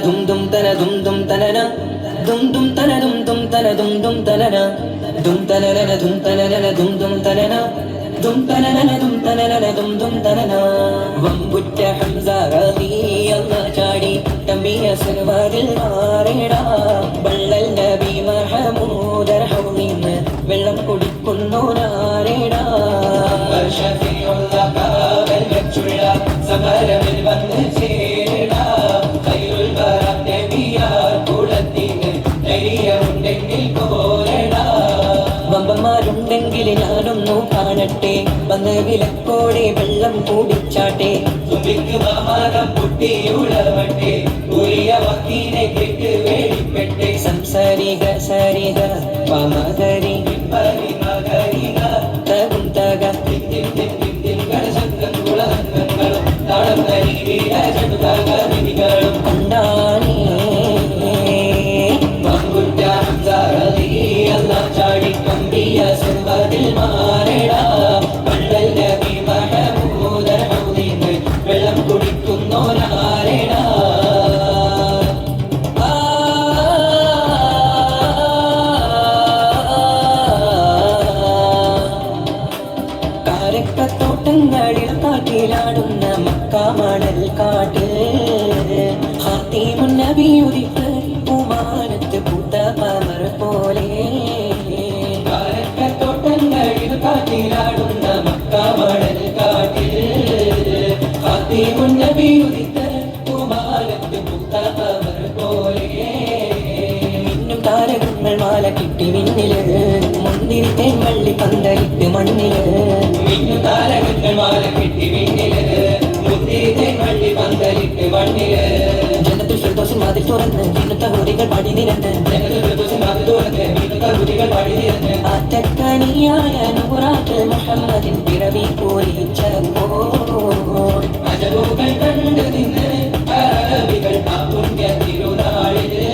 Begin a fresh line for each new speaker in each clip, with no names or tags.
dum dum tana dum dum tanana dum dum tana dum dum tana dum dum tanana dum tanana dum tanana dum dum tanana dum tanana dum tanana dum dum tanana വമ്പുറ്റ Hamza റളിയല്ലാഹു ചാടി തമ്പിയ സുർവതിൽ മാറിടാ ബള്ളൽ നബി മഹമൂദർ ഹൗമിന്ന് വെള്ളം കുടിക്കുന്നു നാരിടാ ഷഫീഉൽ അഖാബൽ വെച്ചുള്ള സമരമിൽ വന്ന് ചേരിടാ ഖൈറുൽ ബറഅ നബിയാ കുളത്തിന് ധൈര്യമുണ്ടെങ്കിൽ പോരടാ വമ്പന്മാരുണ്ടെങ്കിൽ ഞാനൊന്നു കാണട്ടെ വന്ന് വിലക്കോടെ വെള്ളം കൂടിച്ചാട്ടെ തുമ്പിക്ക് മാമാകം പൊട്ടിയുളവട്ടെ ഉരിയ വക്കീനെ കേട്ട് വേടിപ്പെട്ടെ സംസാരിക സരിക പമകരി പരി മകരിക തകും തക ശബ്ദം കുളങ്ങളും താളം തരി വീര ചടുതക വിധികളും ഉണ്ടാണേ വമ്പുറ്റ ഹംസ റളിയല്ലാഹു ചാടി തമ്പിയ സുർവതിൽ മാറിടാ ബള്ളൽ നബി മഹമൂദർ ഹൗദിന്ന് വെള്ളം കുടിക്കുന്നോരാരെടാ കാരക്കത്തോട്ടങ്ങളിൽ കാറ്റിലാടുന്ന മക്കാമണൽ കാട്ടിൽ ഖാതിമുൻ നബി ഉദിത്ത് ഉമാനത്ത് പൂത്ത പമർ പോലെ കാരക്കത്തോട്ടങ്ങളിൽ കാറ്റിലാടുന്ന മക്കാമണൽ കാട്ടിൽ ഖാതിമുൻ നബി ഉദിത്ത് ഉമാനത്ത് പൂത്ത പമർ പോലെ മിന്നും താരകങ്ങൾ മാല കിട്ടി വിണ്ണില് മുന്തിരി തേൻവള്ളി പന്തലിട്ട് മണ്ണില് മിന്നും താരകങ്ങൾ മാല കിട്ടി വിണ്ണില് മുന്തിരി തേൻവള്ളി പന്തലിട്ട് മണ്ണില് ജനത്തിൽ ഫിർദൗസിൻ വാതിൽ തുറന്ന് വീണുത്ത ഹൂറികൾ പാടി നിരന്ന് ജനത്തിൽ ഫിർദൗസിൻ വാതിൽ തുറന്ന് വീണുത്ത ഹൂറികൾ പാടി നിരന്ന് ആറ്റക്കണിയായ നൂറാത്ത് മുഹമ്മദിൻ പിറവി പൂരിച്ചപ്പോൾ അജബുകൾ കണ്ടു നിന്ന് അറബികൾ ആ പുണ്യ തിരുനാളില്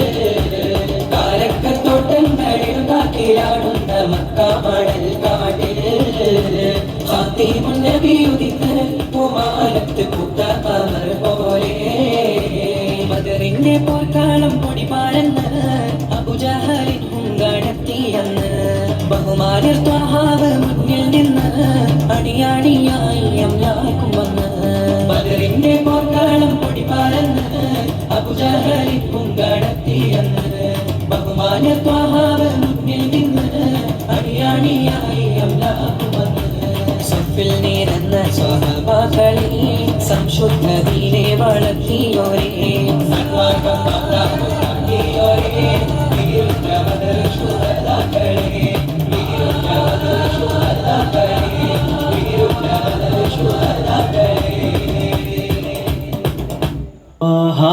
കാരക്കത്തോട്ടങ്ങളിൽ കാറ്റിലാടുന്ന മക്കാമണൽ കാട്ടില് ഖാതിമുൻ നബി ഉദിത്ത് ഉമാനത്ത് പൂത്ത പമർ പോലെ ബദറിന്റെ പോർക്കാളം പൊടി പാരന്ന് അബൂജഹലിൻ ഹുങ്കാണെത്തിയെന്ന് ബഹുമാനിർ ത്വഹാവ് മുന്നിൽ നിന്ന് അണിയാണിയായി അംലാക്കും വന്ന് ബദറിന്റെ പോർക്കാളം പൊടി പാരന്ന് അബൂജഹലിൻ ഹുങ്കാണെത്തിയെന്ന് ബഹുമാനിർ ത്വഹാവ് മുന്നിൽ നിന്ന് അണിയാണിയായി അംലാക്കും വന്ന് സഫിൽ നിരന്ന സ്വഹബാക്കളെ സംശുദ്ധതയിലെ വളർത്തിയോരേ